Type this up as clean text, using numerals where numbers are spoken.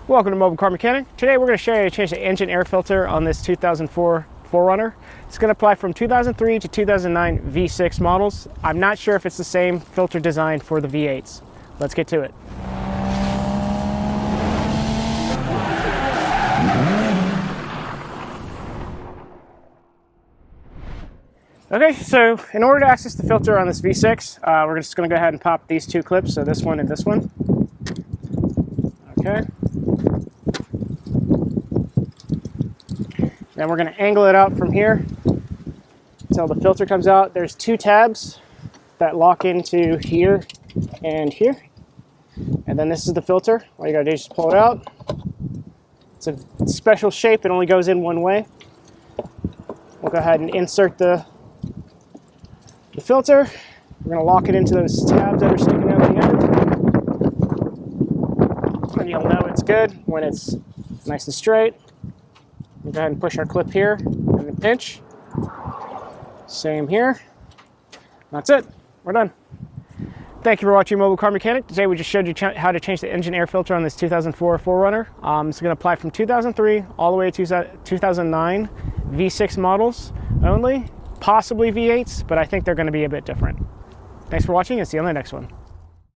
Welcome to Mobile Car Mechanic. Today we're going to show you how to change the engine air filter on this 2004 4Runner. It's going to apply from 2003 to 2009 V6 models. I'm not sure if it's the same filter design for the V8s. Let's get to it. Okay, so in order to access the filter on this V6, we're just going to go ahead and pop these two clips, so this one and this one. Okay. Then we're going to angle it out from here until the filter comes out. There's two tabs that lock into here and here. And then this is the filter. All you got to do is just pull it out. It's a special shape. It only goes in one way. We'll go ahead and insert the filter. We're going to lock it into those tabs that are sticking out the end. And you'll know it's good when it's nice and straight. We'll go ahead and push our clip here and then pinch. Same here. That's it. We're done. Thank you for watching Mobile Car Mechanic. Today we just showed you how to change the engine air filter on this 2004 4Runner. It's going to apply from 2003 all the way to 2009 V6 models only, possibly V8s, but I think they're going to be a bit different. Thanks for watching and see you on the next one.